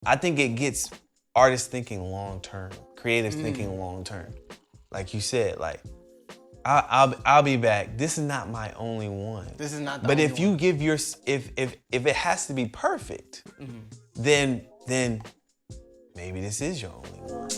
I think it gets artists thinking long term, creatives thinking long term. Like you said, like I'll be back. This is not my only one. This is not the But only if you one. give your if it has to be perfect, then maybe this is your only one.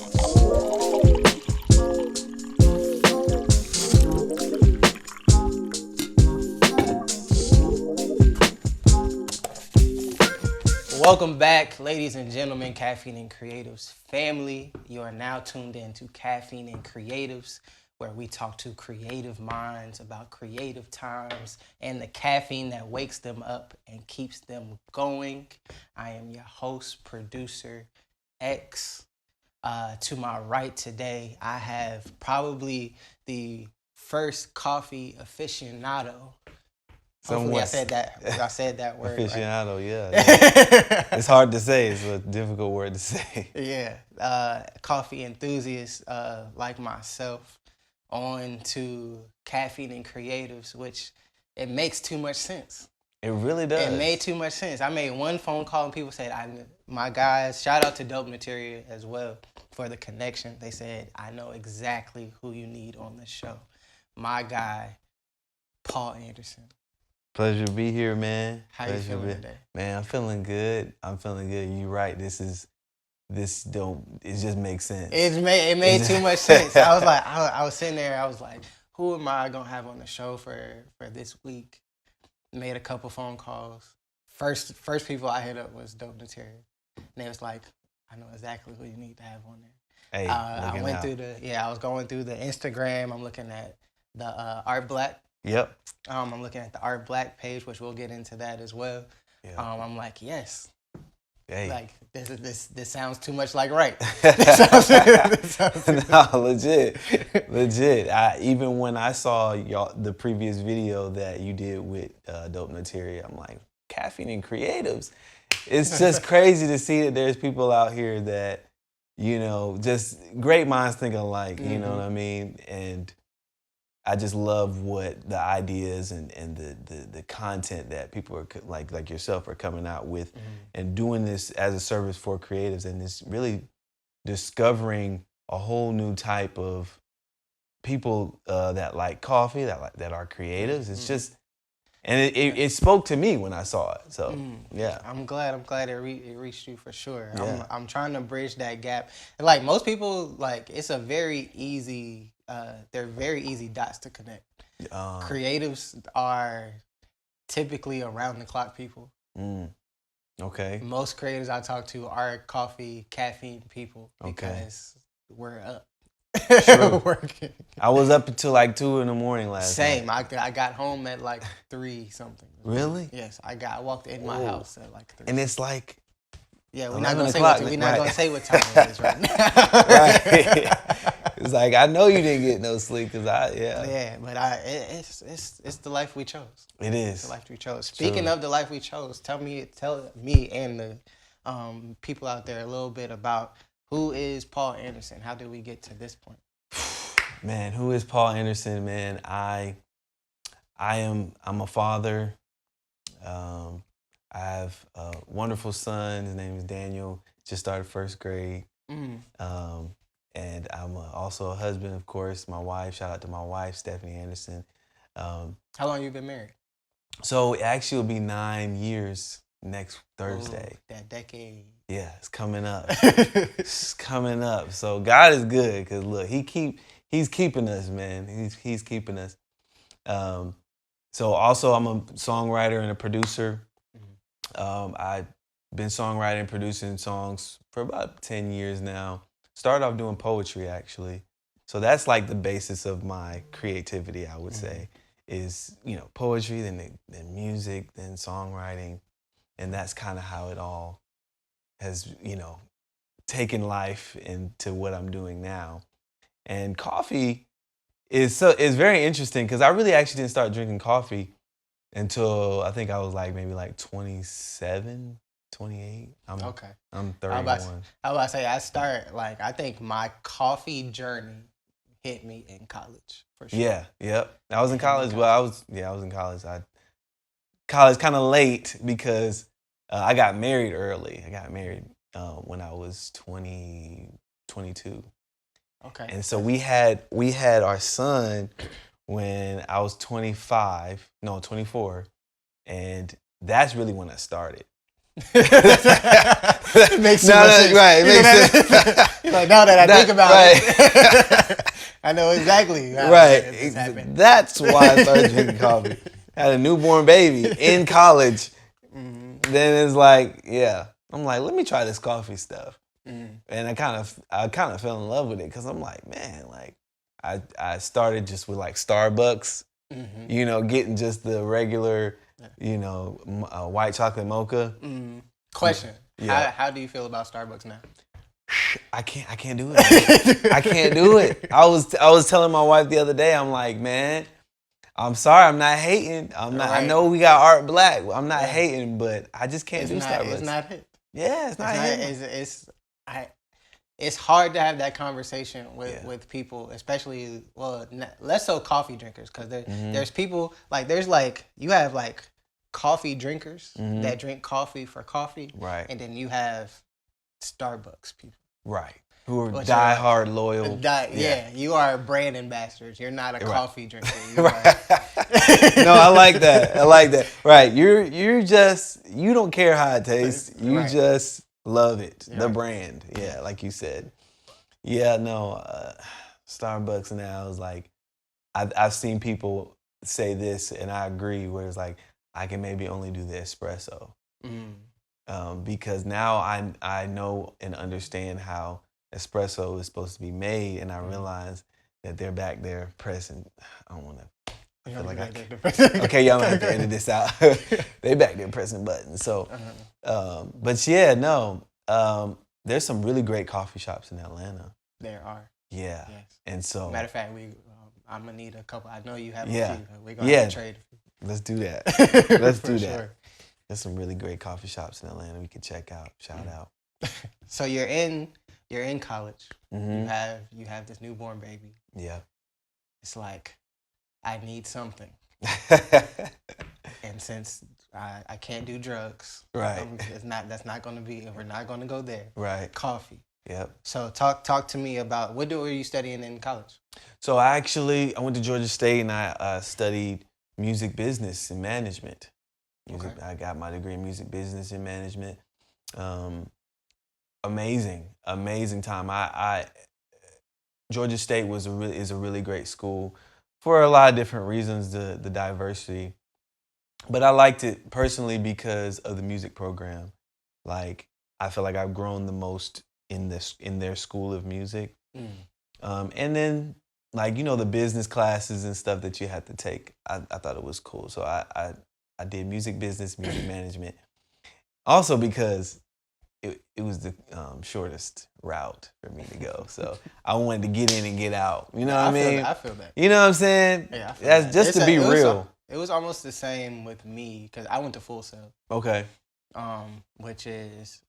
Welcome back, ladies and gentlemen, Caffeine and Creatives family. You are now tuned in to Caffeine and Creatives, where we talk to creative minds about creative times and the caffeine that wakes them up and keeps them going. I am your host, producer X. To my right today, I have probably the first coffee aficionado. Hopefully I said that word right. Aficionado, yeah. It's hard to say. It's a difficult word to say. Yeah, coffee enthusiasts like myself on to Caffeine and Creatives, which it makes too much sense. It really does. It made too much sense. I made one phone call and people said, my guys, shout out to Dope Material as well for the connection. They said, I know exactly who you need on the show. My guy, Paul Anderson. Pleasure to be here, man. How you feeling today? Man, I'm feeling good. You're right. It just makes sense. It made too much sense. I was like, I was sitting there. I was like, who am I gonna have on the show for this week? Made a couple phone calls. First people I hit up was Dope Material, and they was like, I know exactly who you need to have on there. Hey, I went through I was going through the Instagram. I'm looking at the ARTBLK. Yep. I'm looking at the ARTBLK page, which we'll get into that as well. Yeah. I'm like, yes. Hey. Like this sounds too much like right. No, legit. Even when I saw the previous video that you did with Dope Material, I'm like, Caffeine and Creatives. It's just crazy to see that there's people out here that, just great minds think alike. You know what I mean? And I just love what the ideas and the content that people are like yourself are coming out with and doing this as a service for creatives, and it's really discovering a whole new type of people that like coffee, that are creatives. It's just, and it spoke to me when I saw it. So yeah, I'm glad it reached you for sure. Yeah. I'm trying to bridge that gap. Like most people, like it's a very easy. They're very easy dots to connect. Creatives are typically around the clock people. Okay. Most creatives I talk to are coffee, caffeine people because we're up. True. Working. I was up until like 2 a.m. last Same. night. I got home at like 3 something. Really? Yes. I walked in my house at like 3. And it's like, yeah, we're not gonna say what time it is right now. Right. It's like, I know you didn't get no sleep because Yeah, but it's the life we chose. It is. It's the life we chose. Speaking of the life we chose, tell me and the people out there a little bit about who is Paul Anderson. How did we get to this point? Man, who is Paul Anderson? Man, I'm a father. I have a wonderful son. His name is Daniel. Just started first grade. And I'm also a husband, of course. My wife, shout out to my wife, Stephanie Anderson. How long you been married? So it actually will be 9 years next Thursday. Ooh, that decade. Yeah, it's coming up. It's coming up. So God is good because look, He's keeping us, man. He's keeping us. So also I'm a songwriter and a producer. I've been songwriting and producing songs for about 10 years now. Started off doing poetry, actually. So that's like the basis of my creativity, I would say, is, poetry, then music, then songwriting. And that's kind of how it all has, taken life into what I'm doing now. And coffee is very interesting because I really actually didn't start drinking coffee until I think I was maybe 27, 28. I'm 31. I was about to say, I think my coffee journey hit me in college, for sure. Yeah, yep. I was in college. Well, I was in college. College kind of late because I got married early. I got married when I was 22. Okay. And so we had our son when I was 24, and that's really when I started. It makes No, sense. right, it makes sense. Like, now that I think about right. it, I know exactly how this happened. That's why I started drinking coffee. I had a newborn baby in college. Then it's like, yeah, I'm like, let me try this coffee stuff. And I kind of fell in love with it because I'm like, man, like I started just with like Starbucks, you know, getting just the regular, you know, white chocolate mocha. Question: Yeah. How do you feel about Starbucks now? I can't do it. I can't do it. I was telling my wife the other day, I'm like, man, I'm sorry, I'm not hating. I'm not. Right. I know we got ARTBLK. I'm not hating, but I just can't do Starbucks. It's not it. Yeah, it's not hitting. It's hard to have that conversation with people, especially less so coffee drinkers, because there's people there's you have like coffee drinkers that drink coffee for coffee, right? And then you have Starbucks people, right? Who are diehard loyal. Yeah, you are brand ambassadors. You're not a coffee drinker. No, I like that. I like that. Right? You don't care how it tastes. You just love it. The brand. Yeah, like you said. Yeah, no. Starbucks now is like I've seen people say this, and I agree. Where it's like I can maybe only do the espresso because now I know and understand how espresso is supposed to be made, and I realize that they're back there pressing. I don't want to. I feel like okay, y'all might have to edit this out. They back there pressing buttons. So, but yeah, no. There's some really great coffee shops in Atlanta. There are. Yeah. Yes. And so. Matter of fact, I'm gonna need a couple. I know you have a few. We're gonna have to trade. Let's do that. Let's do that. Sure. There's some really great coffee shops in Atlanta we can check out. Shout out. So you're in college. You have this newborn baby. Yeah. It's like, I need something. And since I can't do drugs, right? That's not going to be. We're not going to go there. Right. Coffee. Yep. So talk to me about what were you studying in college? So I went to Georgia State and I studied music business and management. I got my degree in music business and management. Amazing time. Georgia State is a really great school for a lot of different reasons, the diversity. But I liked it personally because of the music program. Like I feel like I've grown the most in their school of music. And then the business classes and stuff that you had to take. I thought it was cool. So I did music business, music management. Also because it was the shortest route for me to go. So I wanted to get in and get out. You know what I mean? I feel that. You know what I'm saying? Yeah, I feel That's that. just to be real. It was almost the same with me because I went to Full Sail. Okay. Which is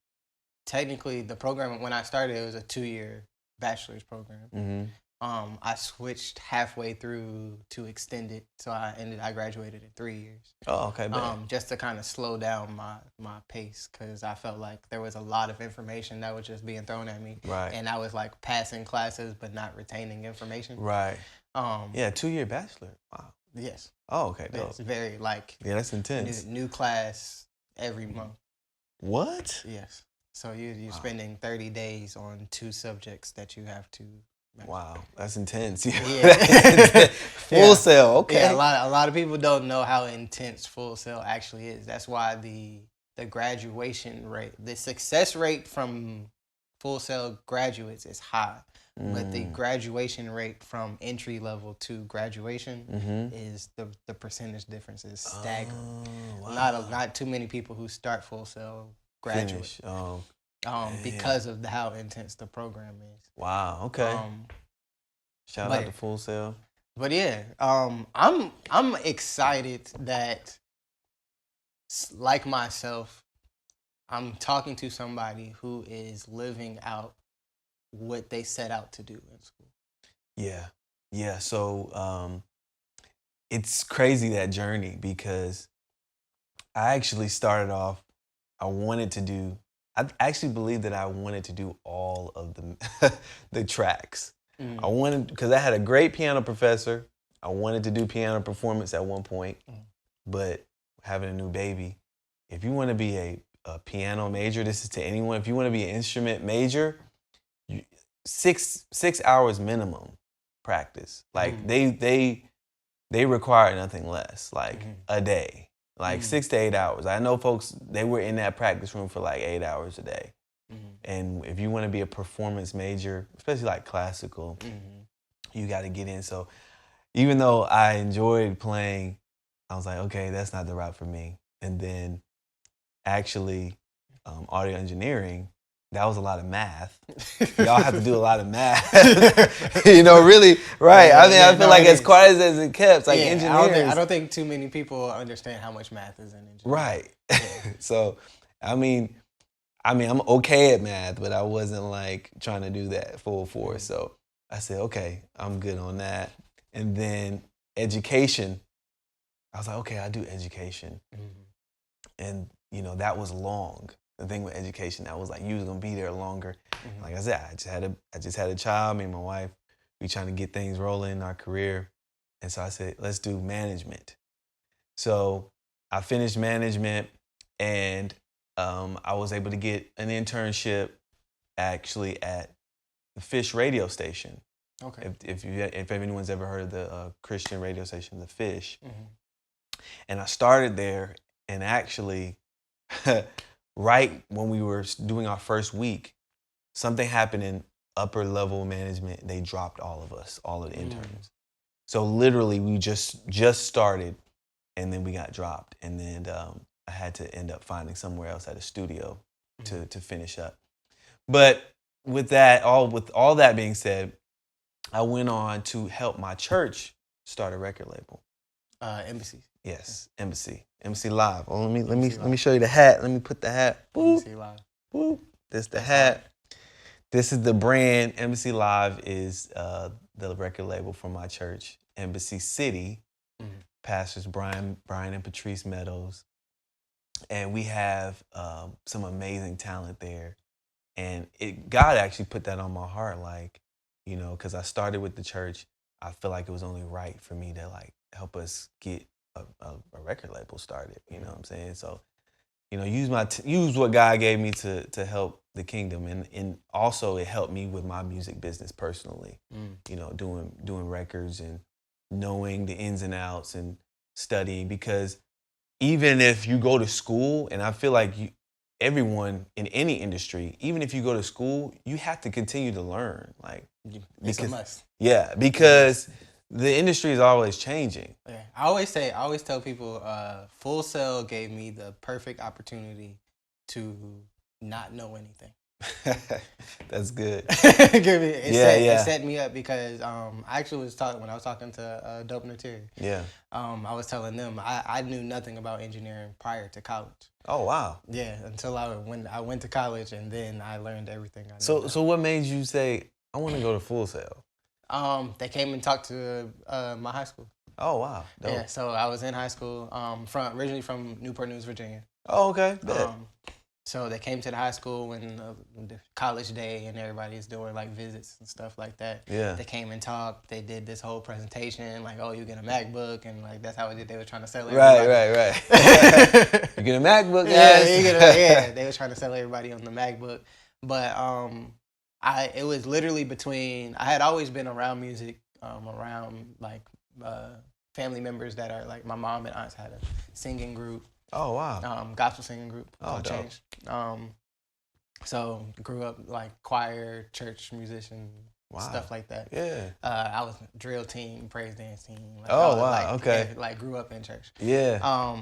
technically the program. When I started, it was a 2-year bachelor's program. I switched halfway through to extend it, so I graduated in 3 years. Oh, okay. Just to kind of slow down my pace because I felt like there was a lot of information that was just being thrown at me, right? And I was like passing classes but not retaining information, right? 2-year bachelor. Wow. Yes. Oh, okay. Dope. It's very that's intense. New class every month. What? Yes. So you're spending 30 days on 2 subjects that you have to. Wow, that's intense. Yeah. Full Sail, okay. Yeah, a lot of people don't know how intense Full Sail actually is. That's why the graduation rate, the success rate from Full Sail graduates is high, but the graduation rate from entry level to graduation is the percentage difference is staggering. Oh, wow. Not too many people who start Full Sail graduate. Finish. Oh. Because of how intense the program is. Wow. Okay. Shout out to Full Sail. But yeah, I'm excited that, like myself, I'm talking to somebody who is living out what they set out to do in school. Yeah. So it's crazy, that journey, because I actually started off. I I actually believe that I wanted to do all of the the tracks. I wanted, because I had a great piano professor. I wanted to do piano performance at one point, but having a new baby, if you want to be a piano major, this is to anyone. If you want to be an instrument major, 6 hours minimum practice. Like they require nothing less, like a day, like 6 to 8 hours. I know folks, they were in that practice room for like 8 hours a day. And if you want to be a performance major, especially like classical, you got to get in. So even though I enjoyed playing, I was like, okay, that's not the route for me. And then actually, audio engineering, that was a lot of math. Y'all have to do a lot of math. Really, right. Yeah, I mean, I feel like as quiet as it kept, like engineering. I don't think too many people understand how much math is in engineering. Right. So, I mean, I'm okay at math, but I wasn't like trying to do that full force. So I said, okay, I'm good on that. And then education, I was like, okay, I'll do education. And, that was long. The thing with education, that was like, you was gonna be there longer. Like I said, I just had a child, me and my wife, we trying to get things rolling in our career. And so I said, let's do management. So I finished management, and I was able to get an internship actually at the Fish radio station. Okay. If anyone's ever heard of the Christian radio station, the Fish. And I started there, and actually, right when we were doing our first week, something happened in upper level management. They dropped all of us, all of the interns. So literally, we just started, and then we got dropped, and then I had to end up finding somewhere else at a studio to finish up. But with all that being said, I went on to help my church start a record label. Embassy. Yes, Embassy Live. Oh, let me show you the hat. Let me put the hat. Boop, Embassy Live. boop. This the hat. This is the brand. Embassy Live is the record label for my church, Embassy City. Pastors Brian and Patrice Meadows, and we have some amazing talent there. And God actually put that on my heart, like, because I started with the church. I feel like it was only right for me to like help us get a record label started. You know what I'm saying? So, use what God gave me to help the kingdom, and also it helped me with my music business personally. Doing records and knowing the ins and outs and studying, because even if you go to school, and I feel like everyone in any industry, even if you go to school, you have to continue to learn. Like, It's a must. Yeah, because the industry is always changing. Yeah. I always tell people, Full Sail gave me the perfect opportunity to not know anything. That's good. It set me up, because I actually when I was talking to Dope Nateri. Yeah. I was telling them I knew nothing about engineering prior to college. Oh wow. Yeah, until I went to college, and then I learned everything I know. So what made you say, I want to go to Full Sail? They came and talked to my high school. Oh wow. Dope. Yeah, so I was in high school, originally from Newport News, Virginia. Oh okay. So they came to the high school when the college day, and everybody's doing like visits and stuff like that. Yeah. They came and talked. They did this whole presentation, like, oh, you get a MacBook, and like that's how they were trying to sell everybody. Right. You get a MacBook, guys. They were trying to sell everybody on the MacBook. But it was literally between, I had always been around music, around like family members that are like, my mom and aunts had a singing group. Oh wow. Gospel singing group. Oh, dope. Change. So grew up like choir, church musician, stuff like that. Yeah. I was drill team, praise dance team. Like, Okay. Like grew up in church. Yeah.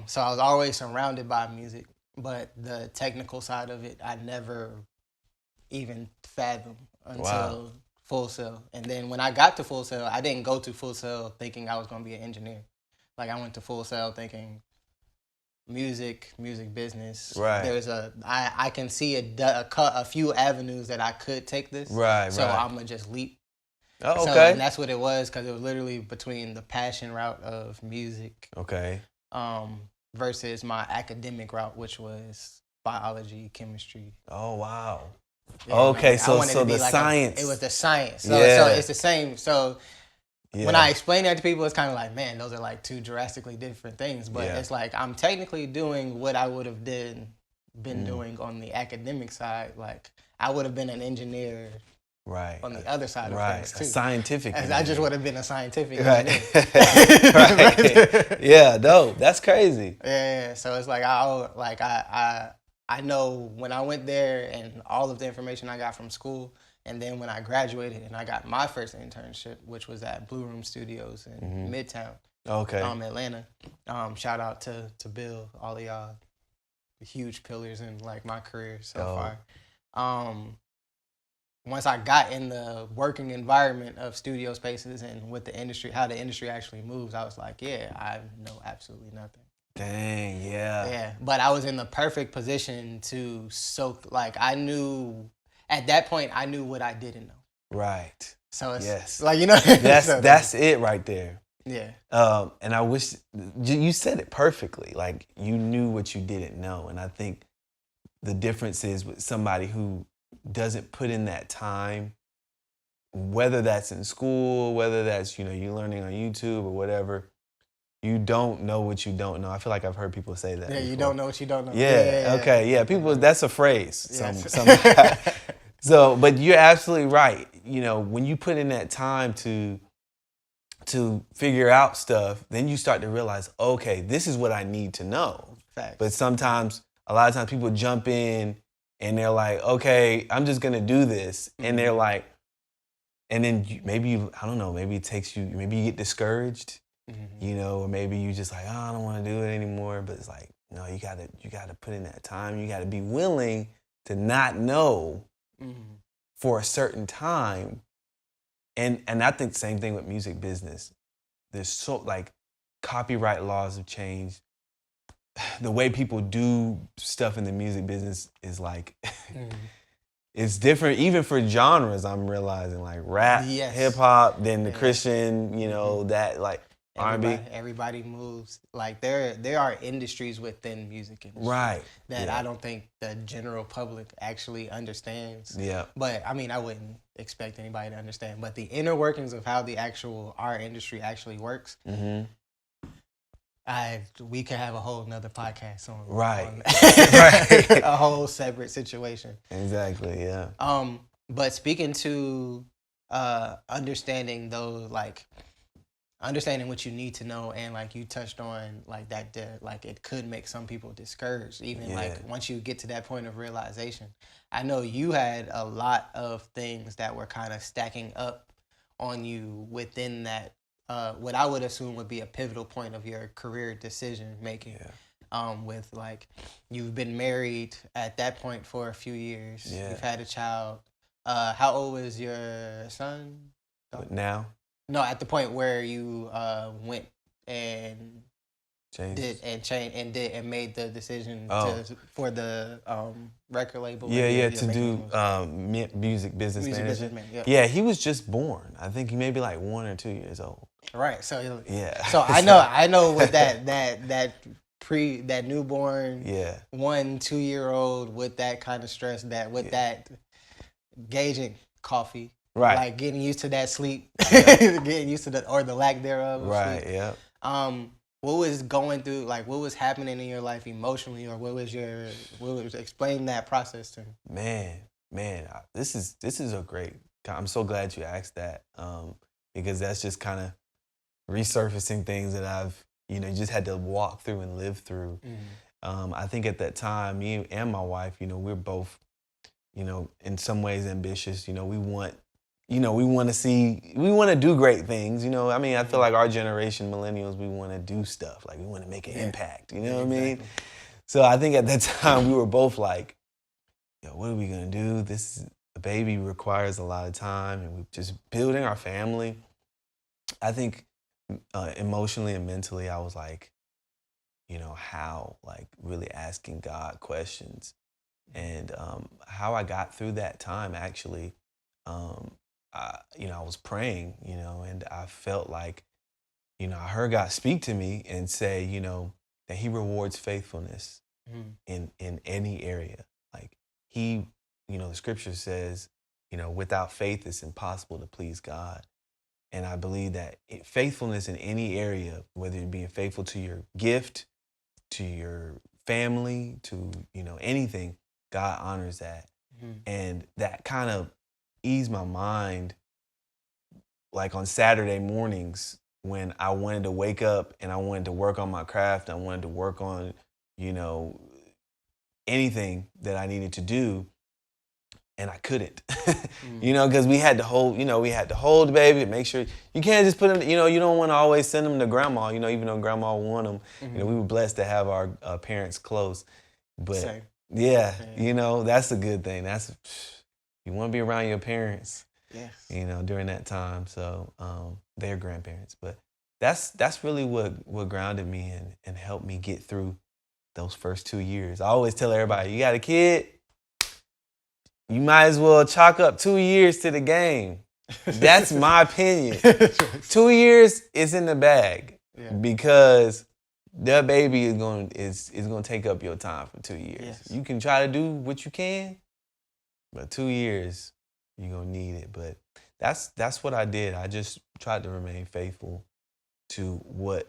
So I was always surrounded by music, but the technical side of it, I never even fathomed until Full Sail. And then when I got to Full Sail, I didn't go to Full Sail thinking I was going to be an engineer. Like, I went to Full Sail thinking music business. Right. I can see a few avenues that I could take this. Right. So I'm gonna just leap. Oh, okay. So, and that's what it was, because it was literally between the passion route of music. Okay. Versus my academic route, which was biology, chemistry. Oh, wow. Yeah, Okay, I so wanted to be the like science. it was the science. So Yeah. it's the same. So when I explain that to people, it's kind of like, man, those are like two drastically different things. But it's like I'm technically doing what I would have been doing on the academic side. Like I would have been an engineer. Right. On the other side of things too. A scientific engineer. I just would have been a scientific engineer. Right. Yeah, dope. That's crazy. Yeah. So it's like I know when I went there and all of the information I got from school, and then when I graduated and I got my first internship, which was at Blue Room Studios in Midtown, Atlanta. Shout out to Bill, all of y'all, huge pillars in like my career so far. Once I got in the working environment of studio spaces and with the industry, how the industry actually moves, I was like, yeah, I know absolutely nothing. Dang, yeah. Yeah, but I was in the perfect position to soak. Like I knew at that point, I knew what I didn't know. Right. So it's yes. like, you know, that's it right there. Yeah. And I wish you said it perfectly. Like you knew what you didn't know, and I think the difference is with somebody who doesn't put in that time, whether that's in school, whether that's, you learning on YouTube or whatever, you don't know what you don't know. I feel like I've heard people say that. Yeah, before. You don't know what you don't know. Yeah, okay, yeah. People, that's a phrase. Yes. So, but you're absolutely right. When you put in that time to figure out stuff, then you start to realize, okay, this is what I need to know. Facts. But a lot of times people jump in and they're like, okay, I'm just going to do this. Mm-hmm. And they're like, and then I don't know, maybe it takes you, maybe you get discouraged, or maybe you just like, oh, I don't want to do it anymore. But it's like, no, you got to put in that time. You got to be willing to not know for a certain time. And I think the same thing with music business. There's so copyright laws have changed. The way people do stuff in the music business is it's different, even for genres. I'm realizing like rap, hip hop, then the Christian, that like R&B. Everybody moves. Like there are industries within music industry, right? That I don't think the general public actually understands. Yeah. But I mean, I wouldn't expect anybody to understand. But the inner workings of how the actual art industry actually works. We could have a whole nother podcast on right. A whole separate situation. Exactly. Yeah. But speaking to understanding those, understanding what you need to know, and like you touched on, like that, like it could make some people discouraged, even like once you get to that point of realization. I know you had a lot of things that were kind of stacking up on you within that. What I would assume would be a pivotal point of your career decision making. With like you've been married at that point for a few years. You've had a child. How old was your son? Now? No, at the point where you went and Changed. made the decision for the record label. To do music business management. Yeah, he was just born. I think he may be like 1 or 2 years old. Right. So So I know with that newborn 1-2-year-old with that kind of stress, that gauging coffee. Right. Like getting used to that sleep, getting used to the lack thereof. Right. Sleep. Yeah. What was going through, like what was happening in your life emotionally, or explain that process to me? Man, this is a great. I'm so glad you asked that, because that's just kind of resurfacing things that I've just had to walk through and live through. I think at that time, me and my wife, we're both, in some ways ambitious. We want to do great things. I mean, I feel like our generation, millennials, we want to do stuff. Like we want to make an impact. You know what I mean? So I think at that time we were both like, what are we going to do? A baby requires a lot of time, and we're just building our family. I think emotionally and mentally, I was like, how, like really asking God questions. And how I got through that time, actually, I was praying, and I felt like, I heard God speak to me and say, that He rewards faithfulness. in any area. Like he, the scripture says, without faith it's impossible to please God. And I believe that faithfulness in any area, whether you're being faithful to your gift, to your family, to, anything, God honors that. And that kind of eased my mind, like on Saturday mornings when I wanted to wake up and I wanted to work on my craft. I wanted to work on, anything that I needed to do. And I couldn't, because we had to hold the baby and make sure you can't just put them, you don't want to always send them to grandma, even though grandma want them. We were blessed to have our parents close, but Same. yeah, that's a good thing. You want to be around your parents, yes, during that time. So their grandparents, but that's really what grounded me and helped me get through those first 2 years. I always tell everybody, you got a kid, you might as well chalk up 2 years to the game. That's my opinion. 2 years is in the bag because that baby is going to take up your time for 2 years. Yes. You can try to do what you can, but 2 years you're gonna need it. But that's what I did. I just tried to remain faithful to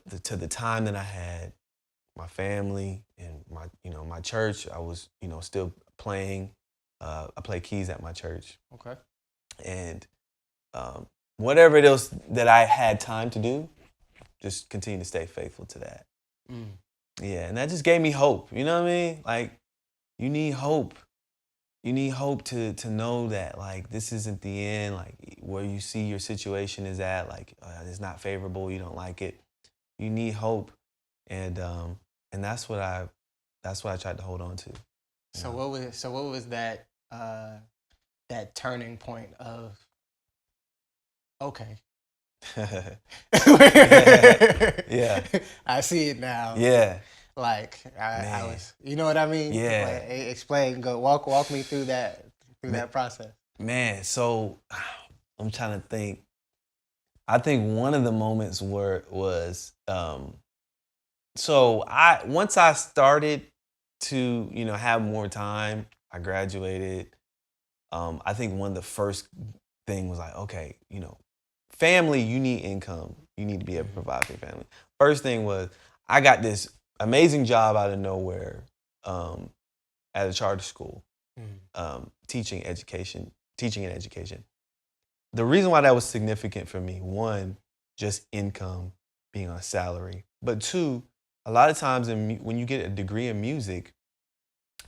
the time that I had, my family and my church. I was still playing. I play keys at my church. Okay. And whatever it is that I had time to do, just continue to stay faithful to that. Yeah, and that just gave me hope. You know what I mean? Like, you need hope. You need hope to know that, like, this isn't the end. Like, where you see your situation is at, like, it's not favorable. You don't like it. You need hope, and that's what I tried to hold on to. So what was that that turning point of, okay. Yeah. I see it now. Yeah. Like I was, you know what I mean? Yeah. Like, explain, walk me through that process. Man, so I'm trying to think. I think one of the moments was so once I started to have more time, I graduated. I think one of the first thing was like, okay, family, you need income. You need to be able to provide for your family. First thing was I got this amazing job out of nowhere at a charter school, teaching and education. The reason why that was significant for me, one, just income, being on salary. But two, a lot of times when you get a degree in music,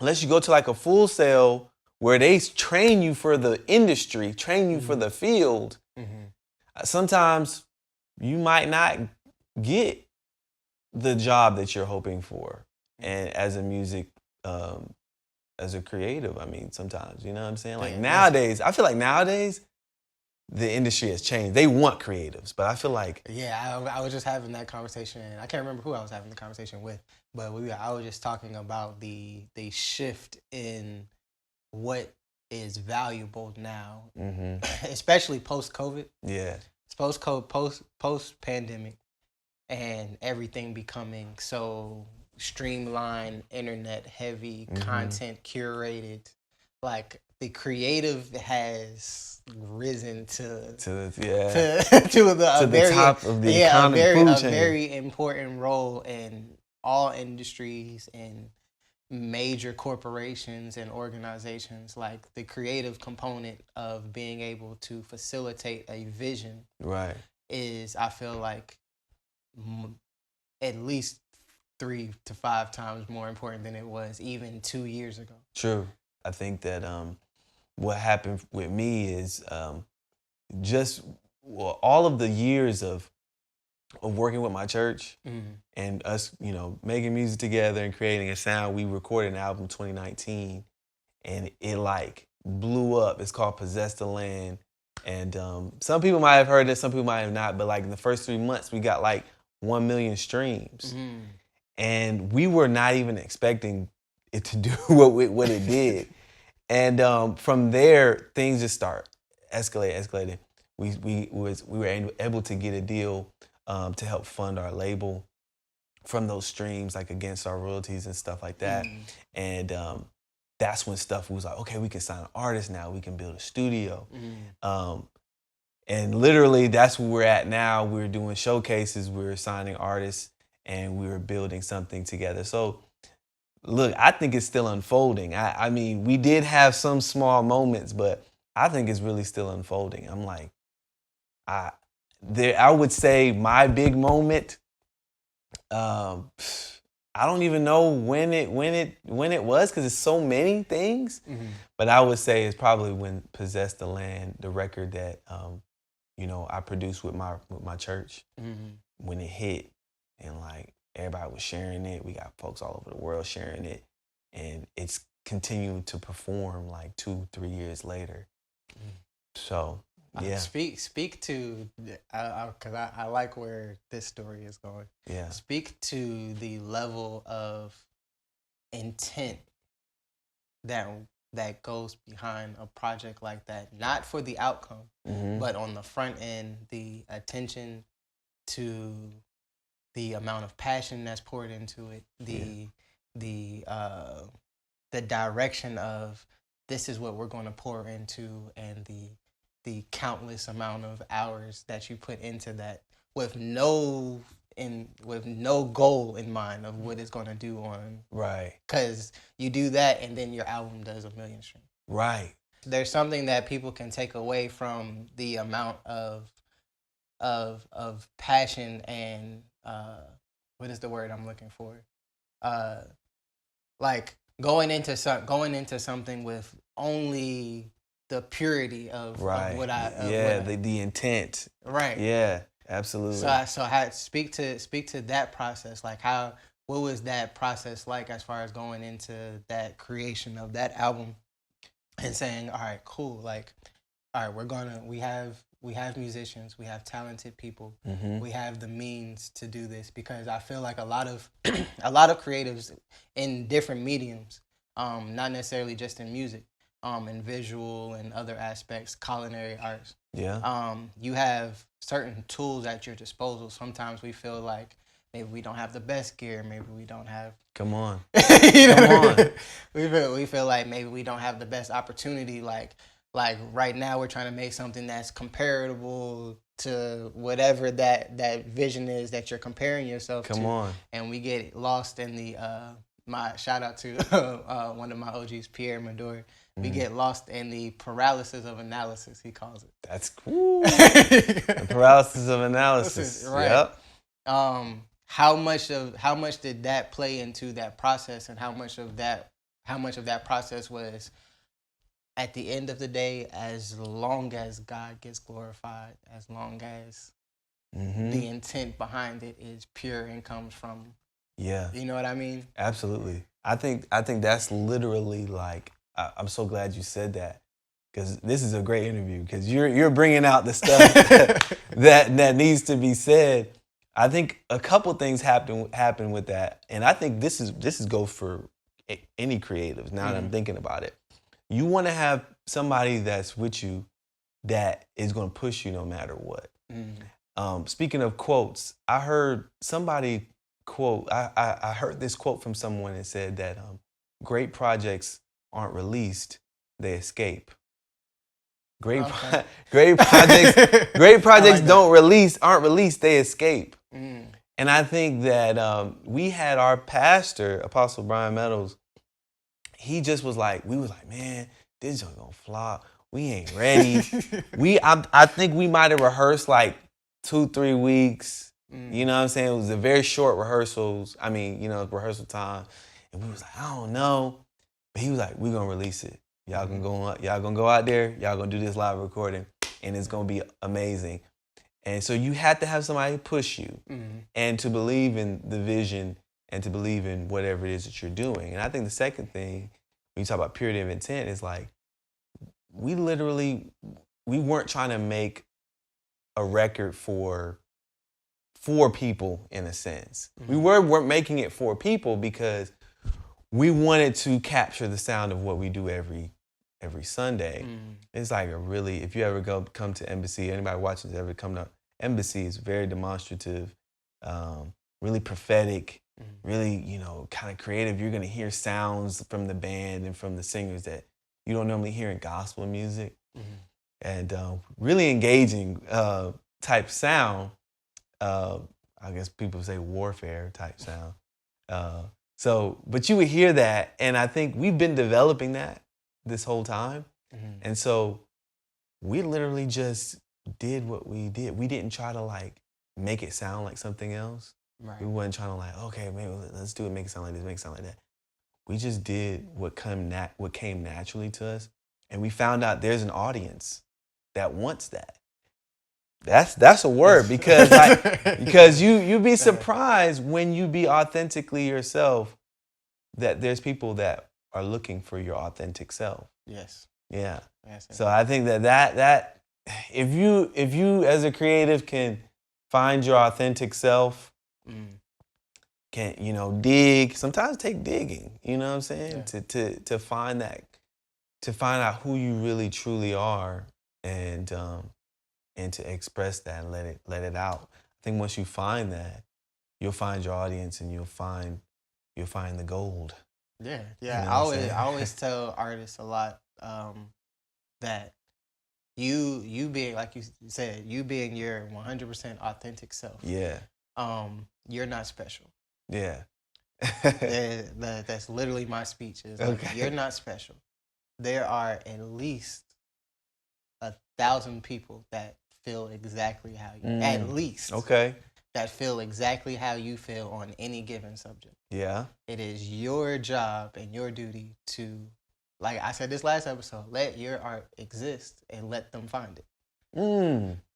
unless you go to like a Full Sail where they train you for the industry, train you for the field, sometimes you might not get the job that you're hoping for. And as a music, as a creative, I mean, sometimes, you know what I'm saying? Like nowadays, I feel like nowadays, the industry has changed. They want creatives, but I feel like... Yeah, I was just having that conversation. I can't remember who I was having the conversation with, but I was just talking about the shift in what is valuable now, especially post-COVID. Yeah. It's post-pandemic, and everything becoming so streamlined, internet heavy, content curated. Like, the creative has risen to the top of the economy, a very important role in all industries and major corporations and organizations. Like, the creative component of being able to facilitate a vision, right, is, I feel like, at least 3 to 5 times more important than it was even 2 years ago. True. I think that what happened with me is just all of the years of working with my church and us, making music together and creating a sound. We recorded an album in 2019, and it like blew up. It's called Possess the Land. And some people might have heard it, some people might have not, but like in the first 3 months, we got like 1 million streams. And we were not even expecting it to do what it did. And from there, things just start escalating. We were able to get a deal to help fund our label from those streams, like against our royalties and stuff like that. And that's when stuff was like, okay, we can sign an artist now. We can build a studio. And literally, that's where we're at now. We're doing showcases. We're signing artists, and we're building something together. So, look, I think it's still unfolding. I mean, we did have some small moments, but I think it's really still unfolding. I'm like, I would say my big moment. I don't even know when it was, because it's so many things. But I would say it's probably when "Possess the Land," the record that I produced with my church, when it hit, and like everybody was sharing it. We got folks all over the world sharing it, and it's continuing to perform like 2-3 years later. So yeah. Speak to, because I like where this story is going. Yeah. Speak to the level of intent that goes behind a project like that. Not for the outcome, but on the front end, the attention to the amount of passion that's poured into it, the direction of this is what we're going to pour into, and the countless amount of hours that you put into that with no goal in mind of what it's going to do on. Right. Because you do that and then your album does 1 million streams. Right. There's something that people can take away from the amount of passion and what is the word I'm looking for? Like going into something with only the purity of what the intent. Right. Yeah, absolutely. So I speak to that process. Like what was that process like as far as going into that creation of that album and saying, all right, cool. Like, all right, we have musicians, we have talented people, we have the means to do this, because I feel like a lot of creatives in different mediums, not necessarily just in music, in visual and other aspects, culinary arts. Yeah. You have certain tools at your disposal. Sometimes we feel like maybe we don't have the best gear, maybe we don't have. Come on. Come on. We feel like maybe we don't have the best opportunity. Like right now, we're trying to make something that's comparable to whatever that vision is that you're comparing yourself to. Come on. And we get lost in the my shout out to one of my OGs, Pierre Mador. We get lost in the paralysis of analysis, he calls it. That's cool. The paralysis of analysis. Right. Yep. How much did that play into that process, and how much of that process was, at the end of the day, as long as God gets glorified, as long as the intent behind it is pure and comes from. Yeah. You know what I mean? Absolutely. I think that's literally like, I'm so glad you said that, because this is a great interview, because you're bringing out the stuff that needs to be said. I think a couple things happen with that, and I think this is go for any creatives. Now that I'm thinking about it, you want to have somebody that's with you that is going to push you no matter what. Speaking of quotes, I heard somebody quote. I heard this quote from someone that said that great projects aren't released, they escape. Great projects like aren't released, they escape. And I think that we had our pastor, Apostle Brian Meadows, he just was like, we was like, man, this joint gonna flop. We ain't ready. I think we might have rehearsed like 2-3 weeks. You know what I'm saying? It was a very short rehearsals. I mean, rehearsal time. And we was like, I don't know. But he was like, we're gonna release it. Y'all gonna go out there, y'all gonna do this live recording, and it's gonna be amazing. And so you had to have somebody push you and to believe in the vision and to believe in whatever it is that you're doing. And I think the second thing, when you talk about purity of intent, is like, we weren't trying to make a record for people in a sense. We weren't making it for people because we wanted to capture the sound of what we do every Sunday. It's like if you ever come to Embassy, anybody watching has ever come to Embassy, is very demonstrative. really prophetic, really, you know, kind of creative. You're going to hear sounds from the band and from the singers that you don't normally hear in gospel music. And really engaging type sound. I guess people say warfare type sound. But you would hear that, and I think we've been developing that this whole time. And so we literally just did what we did. We didn't try to like make it sound like something else. Right. We wasn't trying to like, okay, maybe let's do it, make it sound like this, make it sound like that. We just did what came naturally to us, and we found out there's an audience that wants that. That's a word, because because you'd be surprised when you be authentically yourself that there's people that are looking for your authentic self. Yes. Yeah. Yes. So I think that if you as a creative can find your authentic self, can, you know, dig, sometimes take digging, you know what I'm saying? Yeah. To find that, to find out who you really truly are, and to express that and let it out. I think once you find that, you'll find your audience, and you'll find the gold. Yeah. You know I always tell artists a lot that you being, like you said, you being your 100% authentic self. Yeah. You're not special. Yeah. That's literally my speech. Is like, okay, you're not special. There are at least 1,000 people that feel exactly how you, at least, okay, that feel exactly how you feel on any given subject. Yeah. It is your job and your duty to, like I said this last episode, let your art exist and let them find it.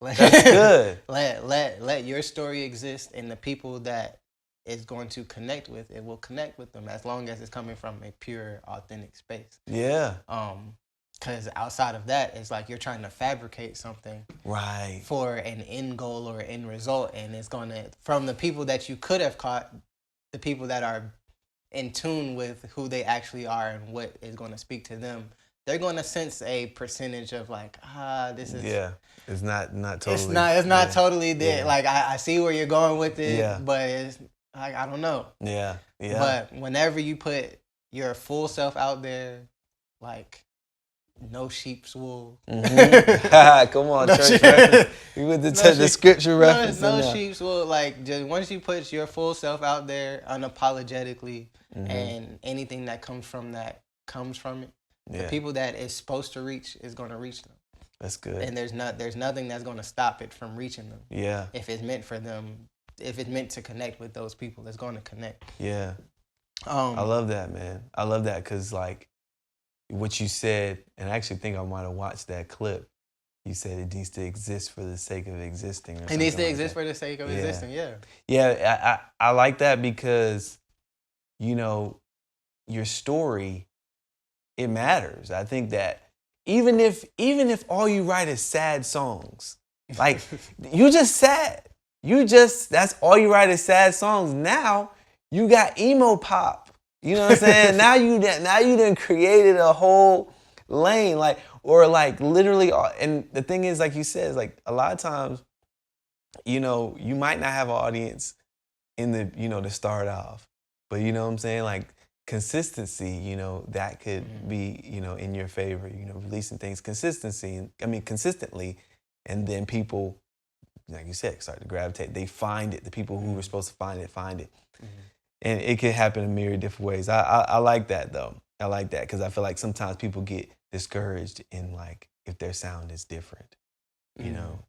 That's good. Let your story exist, and the people that is going to connect with it will connect with them, as long as it's coming from a pure, authentic space. Yeah. Because outside of that, it's like you're trying to fabricate something, right, for an end goal or end result, and it's going to, from the people that you could have caught, the people that are in tune with who they actually are and what is going to speak to them, they're going to sense a percentage of like, this is, it's not totally, it's not totally there. Yeah. Like I see where you're going with it, but it's like, I don't know. Yeah. But whenever you put your full self out there, like, no sheep's wool. Come on, no church reference. You with the scripture reference. No sheep's wool. Like, just once you put your full self out there unapologetically, and anything that comes from it, the people that it's supposed to reach is going to reach them. That's good. And there's nothing that's going to stop it from reaching them. Yeah. If it's meant for them, if it's meant to connect with those people, it's going to connect. Yeah. I love that, man. I love that, because like what you said, and I actually think I might have watched that clip. You said it needs to exist for the sake of existing. It needs to exist for the sake of existing. Yeah. Yeah. I like that, because, you know, your story, it matters. I think that even if all you write is sad songs, like you just sad. That's all you write is sad songs. Now you got emo pop. You know what I'm saying? now you done created a whole lane, like, or like literally. And the thing is, like you said, is like a lot of times, you know, you might not have an audience in the, you know, to start off, but you know what I'm saying? Like consistency, you know, that could be, you know, in your favor, you know, releasing things consistently, and then people, like you said, start to gravitate. They find it. The people who were supposed to find it. And it can happen in myriad different ways. I like that, though. I like that, because I feel like sometimes people get discouraged in, like, if their sound is different, you know.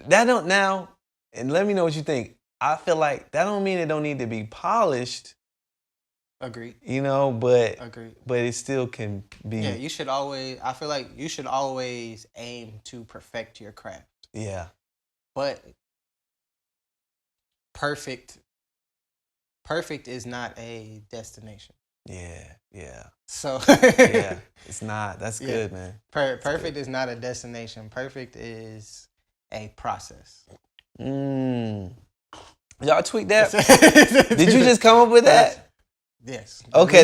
That don't now, and let me know what you think. I feel like that don't mean it don't need to be polished. Agreed. You know, but Agreed. But it still can be. Yeah, you should always. I feel like you should always aim to perfect your craft. Yeah. But perfect is not a destination. Yeah. So yeah, it's not. That's good, man. Perfect is not a destination. Perfect is a process. Y'all tweak that? Did you just come up with that? Yes. Okay.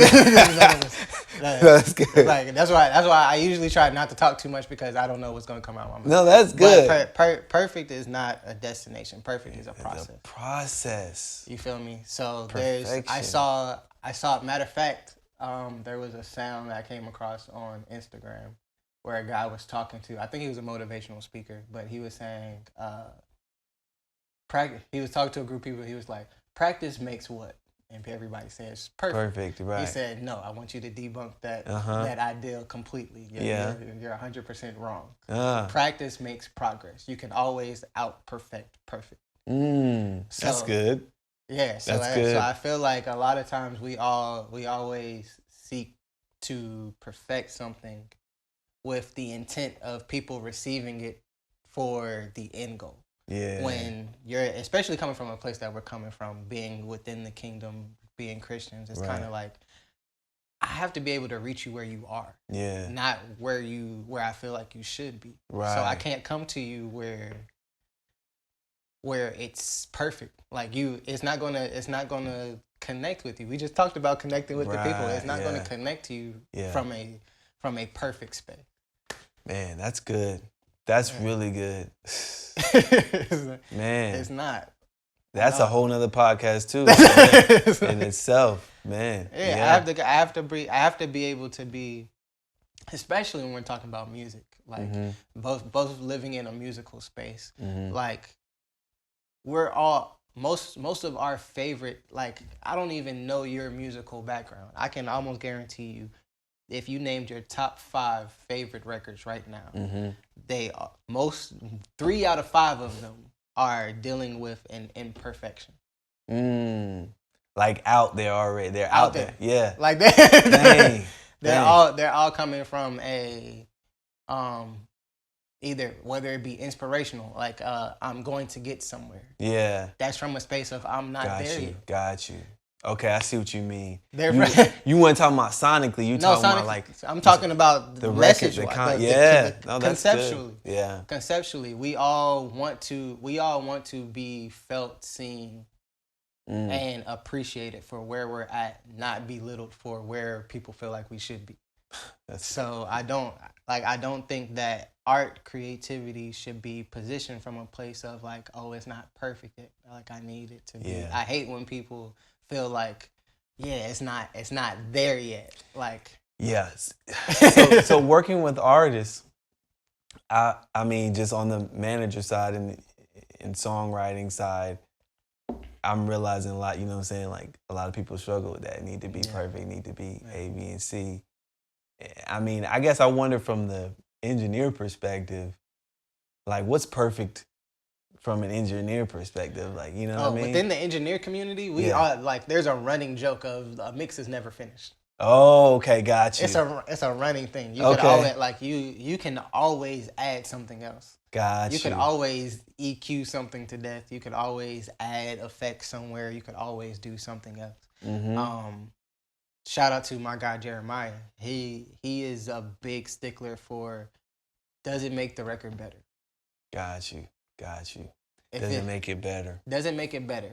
That's good. Like that's why I usually try not to talk too much because I don't know what's gonna come out of my mouth. No, that's good. But perfect is not a destination. Perfect is a process. It's a process. You feel me? So Perfection. I saw. Matter of fact, there was a sound that I came across on Instagram where a guy was talking to. I think he was a motivational speaker, but he was saying, practice. He was talking to a group of people. He was like, "Practice makes what?" And everybody says perfect. Perfect, right. He said, no, I want you to debunk that that ideal completely. You're 100% wrong. Practice makes progress. You can always out-perfect perfect. That's good. Yeah, so that's good. So I feel like a lot of times we always seek to perfect something with the intent of people receiving it for the end goal. Yeah. When you're, especially coming from a place that we're coming from, being within the kingdom, being Christians, it's kind of like, I have to be able to reach you where you are. Yeah. Not where I feel like you should be. Right. So I can't come to you where it's perfect. Like it's not gonna connect with you. We just talked about connecting with the people. It's not gonna connect to you from a perfect space. Man, that's good. That's really good. Man, it's not. That's a whole nother podcast too in itself, man. Yeah, I have to be able to be, especially when we're talking about music, like both living in a musical space. Like we're all most of our favorite. Like I don't even know your musical background. I can almost guarantee you, if you named your top 5 favorite records right now, they are, 3 out of 5 of them are dealing with an imperfection. Like out there already. They're out there. Yeah. Like they're all coming from a either whether it be inspirational, like I'm going to get somewhere. Yeah. That's from a space of I'm not there yet. Got you. Okay, I see what you mean. You weren't talking about sonically. You talking about like I'm talking about the message, conceptually. Yeah. Conceptually, we all want to be felt, seen, and appreciated for where we're at, not belittled for where people feel like we should be. So I don't think that art creativity should be positioned from a place of like, oh, it's not perfect yet. Like I need it to be. Yeah. I hate when people feel like, yeah, it's not there yet. Like yes. So working with artists, I mean, just on the manager side and songwriting side, I'm realizing a lot. You know what I'm saying? Like a lot of people struggle with that. Need to be perfect. Need to be A, B, and C. I mean, I guess I wonder from the engineer perspective, like what's perfect from an engineer perspective, like, you know what I mean? Within the engineer community, we are like, there's a running joke of a mix is never finished. Oh, okay, got you. It's a running thing. You could always, like you can always add something else. Got you. You could always EQ something to death. You could always add effects somewhere. You could always do something else. Shout out to my guy Jeremiah. He is a big stickler for, does it make the record better? Got you. Does it make it better? Does it make it better?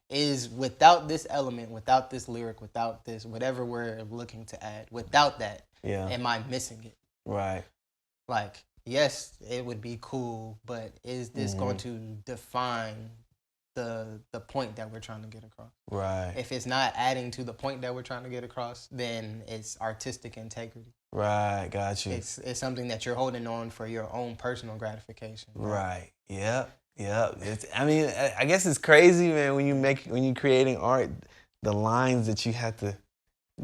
Is without this element, without this lyric, without this whatever we're looking to add, without that, am I missing it? Right. Like, yes, it would be cool, but is this going to define the point that we're trying to get across? Right. If it's not adding to the point that we're trying to get across, then it's artistic integrity. Right, got you. It's something that you're holding on for your own personal gratification. Right. Yep. I mean, I guess it's crazy, man, when you're creating art, the lines that you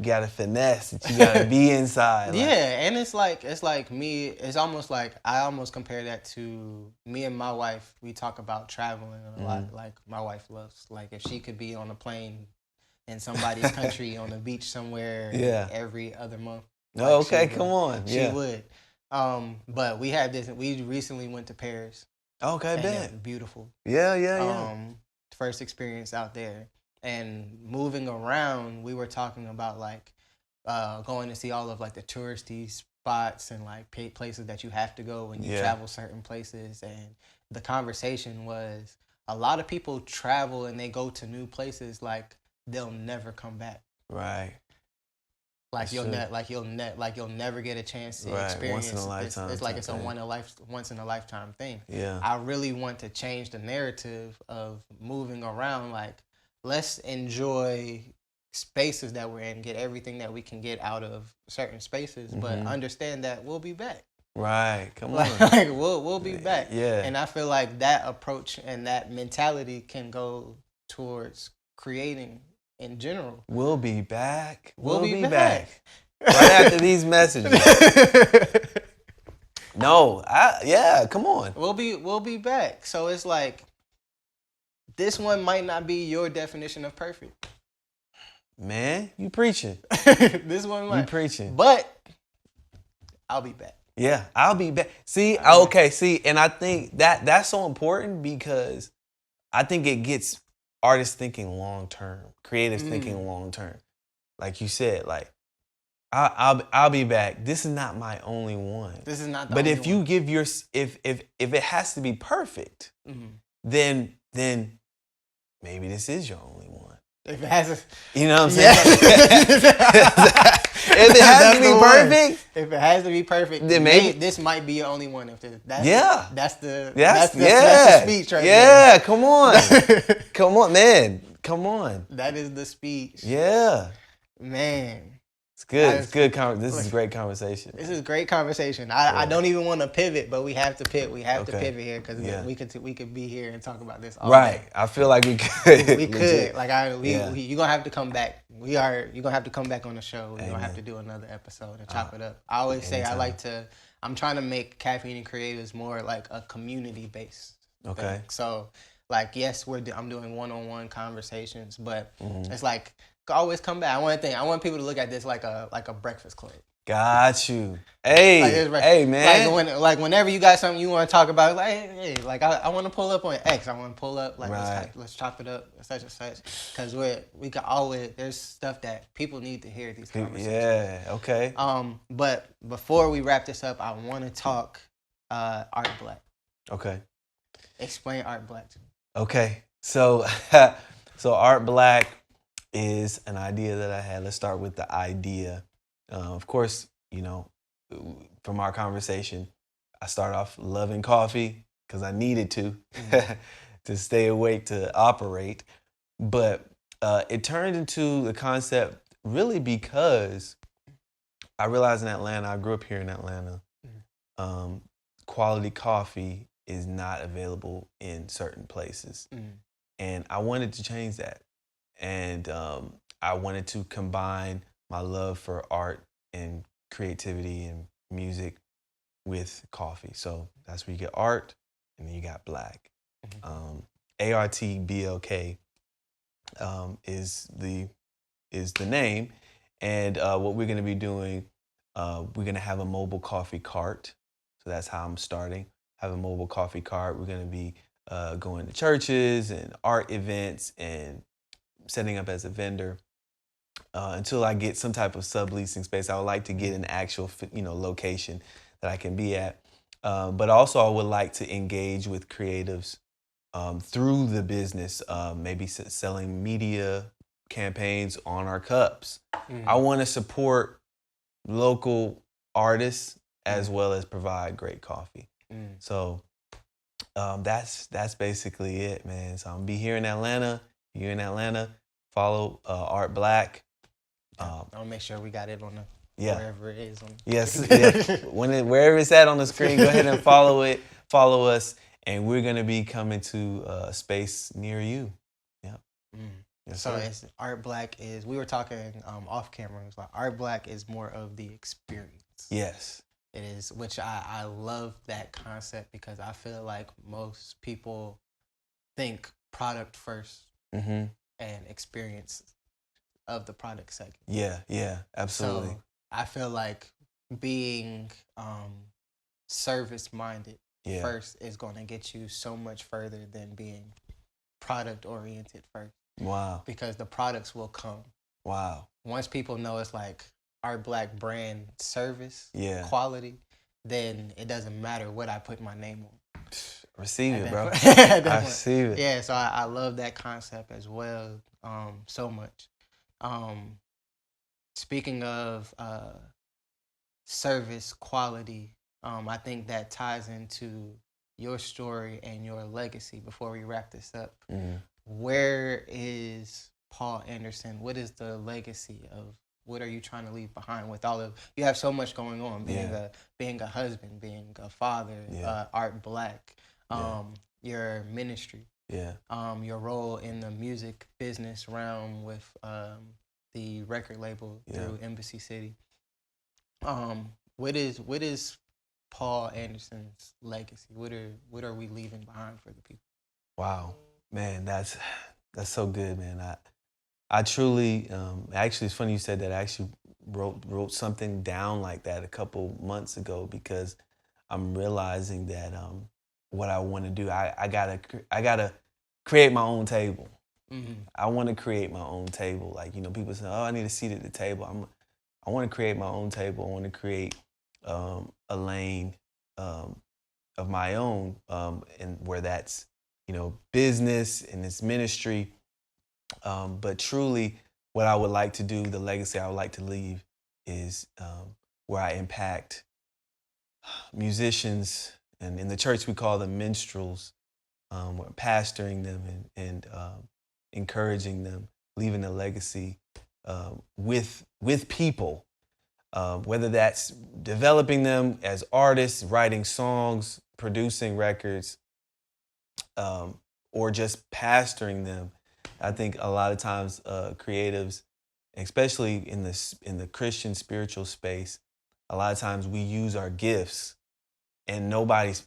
gotta finesse, that you gotta be inside. Like, yeah, and it's like me. It's almost like I almost compare that to me and my wife. We talk about traveling a lot. Like my wife loves, like if she could be on a plane in somebody's country on a beach somewhere every other month. Like okay, come on. She would. But we had this. We recently went to Paris. Okay, bet. Beautiful. Yeah. First experience out there. And moving around, we were talking about like going to see all of like the touristy spots and like places that you have to go when you travel certain places. And the conversation was, a lot of people travel and they go to new places like they'll never come back. Right. Like That's you'll true. you'll never get a chance to Right. experience Once in a this. lifetime. It's like type it's a thing. once in a lifetime thing. Yeah. I really want to change the narrative of moving around. Like, let's enjoy spaces that we're in, get everything that we can get out of certain spaces, but understand that we'll be back. Right. Come on. Like we'll be back. Yeah. And I feel like that approach and that mentality can go towards creating in general. We'll be back. We'll be back. Right after these messages. No, yeah, come on. We'll be back. So it's like this one might not be your definition of perfect. Man, you preaching. This one might. You preaching. But I'll be back. Yeah, I'll be back. See, okay, see, and I think that's so important because I think it gets artists thinking long term, creatives thinking long term. Like you said, like I'll be back. This is not my only one. This is not the but only if you one. give your if it has to be perfect, then maybe this is your only one. If it has a, You know what I'm saying? If it has to be perfect, if it has to be perfect, then maybe this might be your only one. If that's that's the speech right there. there. Come on, come on, man, come on. That is the speech. Yeah, man. It's good. It's good. This is great conversation. This is great conversation. I don't even want to pivot, but we have to pivot. We have to pivot here because we could be here and talk about this all day. I feel like we could. We could. Like you're gonna have to come back. You're gonna have to come back on the show. We're gonna have to do another episode and chop it up. I always say I'm trying to make Caffeine and Creatives more like a community based. Okay. Thing. So like yes, I'm doing one-on-one conversations, but it's like always come back. I want people to look at this like a breakfast club. Got you. Hey, hey, man. Like whenever you got something you want to talk about, like hey, like I want to pull up on X. I want to pull up like let's chop it up such and such because we can always there's stuff that people need to hear these conversations. Yeah. Okay. But before we wrap this up, I want to talk ARTBLK. Okay. Explain ARTBLK to me. Okay. So ARTBLK is an idea that I had. Let's start with the idea. Of course, you know, from our conversation, I started off loving coffee because I needed to to stay awake to operate. But it turned into the concept really because I realized in Atlanta, I grew up here in Atlanta, quality coffee is not available in certain places. And I wanted to change that. And I wanted to combine my love for art and creativity and music with coffee. So that's where you get art, and then you got black. ARTBLK is the name, and what we're going to be doing, we're going to have a mobile coffee cart. So that's how I'm starting. Have a mobile coffee cart. We're going to be going to churches and art events and setting up as a vendor until I get some type of subleasing space. I would like to get an actual, location that I can be at. But also I would like to engage with creatives through the business, maybe selling media campaigns on our cups. I want to support local artists as well as provide great coffee. So that's basically it, man. So I'm gonna be here in Atlanta. You're in Atlanta. Follow ARTBLK. I'll make sure we got it on wherever it is. Yes. Wherever it's at on the screen, go ahead and follow it. Follow us, and we're gonna be coming to a space near you. Yep. Yes, so sir. it's ARTBLK is. We were talking off camera. It was like ARTBLK is more of the experience. Yes. It is, which I love that concept because I feel like most people think product first and experience of the product second. Yeah, absolutely. So I feel like being service minded first is going to get you so much further than being product oriented first. Wow. Because the products will come. Wow. Once people know it's like ARTBLK brand service, quality, then it doesn't matter what I put my name on. Receive it, bro. I receive it. Yeah, so I love that concept as well so much. Speaking of service quality, I think that ties into your story and your legacy. Before we wrap this up, where is Paul Anderson? What is the legacy of? What are you trying to leave behind with all of? You have so much going on, being a husband, being a father, ARTBLK, your ministry, your role in the music business realm with the record label through Embassy City. What is Paul Anderson's legacy? What are we leaving behind for the people? Wow, man, that's so good, man. I truly, actually, it's funny you said that. I actually wrote something down like that a couple months ago because I'm realizing that what I want to do, I gotta create my own table. I want to create my own table. Like, people say, "Oh, I need a seat at the table." I want to create my own table. I want to create a lane of my own, and where that's business and it's ministry. But truly, what I would like to do, the legacy I would like to leave, is where I impact musicians, and in the church we call them minstrels, pastoring them and encouraging them, leaving a legacy with people, whether that's developing them as artists, writing songs, producing records, or just pastoring them. I think a lot of times creatives, especially in the Christian spiritual space, a lot of times we use our gifts, and nobody's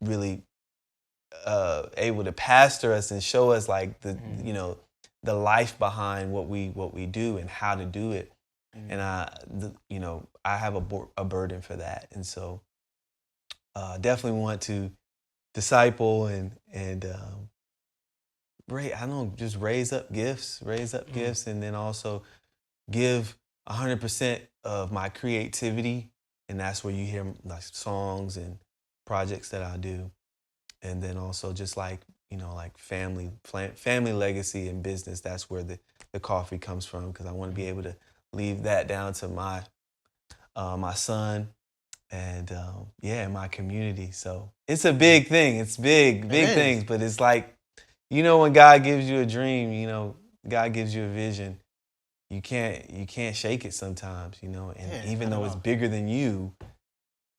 really able to pastor us and show us like the life behind what we do and how to do it. And I have a burden for that, and so definitely want to disciple and just raise up gifts, and then also give 100% of my creativity, and that's where you hear like songs and projects that I do, and then also just like family legacy and business. That's where the coffee comes from, because I want to be able to leave that down to my my son and my community. So it's a big thing. It's big things, but it's like, when God gives you a dream, God gives you a vision, you can't shake it sometimes, and even though it's bigger than you,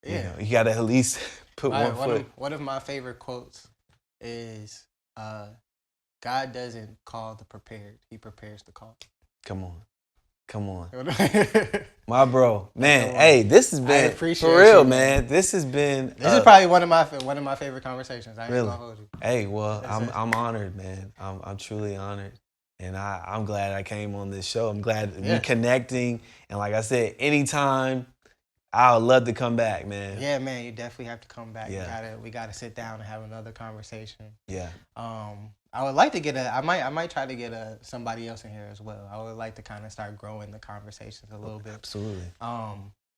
you got to at least put one foot. One of my favorite quotes is, God doesn't call the prepared, he prepares the call. Come on. My bro, man. Hey, this has been for real, man. This has been. This is probably one of my favorite conversations. I ain't gonna hold you. Hey, well, I'm honored, man. I'm truly honored, and I'm glad I came on this show. I'm glad we connecting, and like I said, anytime, I would love to come back, man. Yeah, man, you definitely have to come back. Yeah. We gotta sit down and have another conversation. Yeah. I would like to get I might try to get somebody else in here as well. I would like to kind of start growing the conversations a little bit. Absolutely.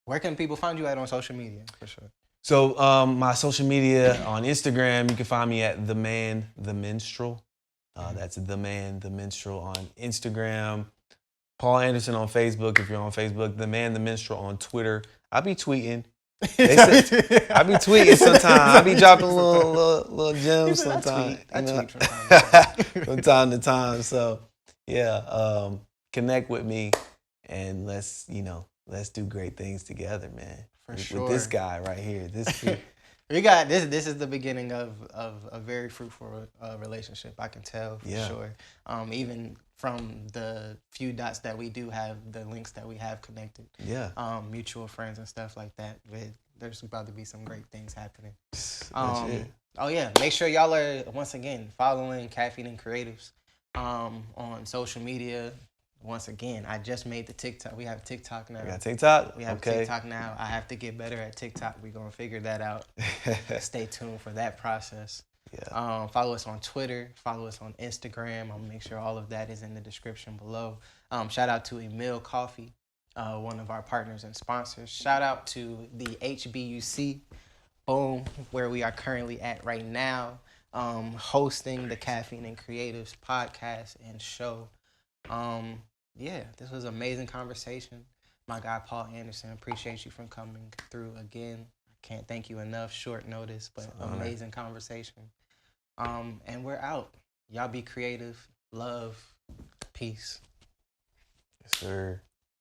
Where can people find you at on social media, for sure? So my social media on Instagram, you can find me at The Man The Minstrel. That's The Man The Minstrel on Instagram. Paul Anderson on Facebook, if you're on Facebook. The Man The Minstrel on Twitter. I be tweeting. I be tweeting sometimes. I be dropping little gems sometimes. I tweet from time to time. So yeah, connect with me, and let's do great things together, man. For sure. With this guy right here, we got this. This is the beginning of a very fruitful relationship. I can tell for sure. Even from the few dots that we do have, the links that we have connected. Yeah. Mutual friends and stuff like that. There's about to be some great things happening. Oh yeah. Make sure y'all are once again following Caffeine and Creatives on social media. Once again, I just made the TikTok. We have TikTok now. We got TikTok? We have TikTok now. I have to get better at TikTok. We're going to figure that out. Stay tuned for that process. Yeah. Follow us on Twitter. Follow us on Instagram. I'm going to make sure all of that is in the description below. Shout out to Emil Coffee, one of our partners and sponsors. Shout out to the HBUC, boom, where we are currently at right now, hosting the Caffeine and Creatives podcast and show. yeah, this was an amazing conversation. My guy Paul Anderson, appreciate you for coming through again. I can't thank you enough. Short notice, but amazing conversation. And we're out. Y'all be creative. Love. Peace. Yes, sir.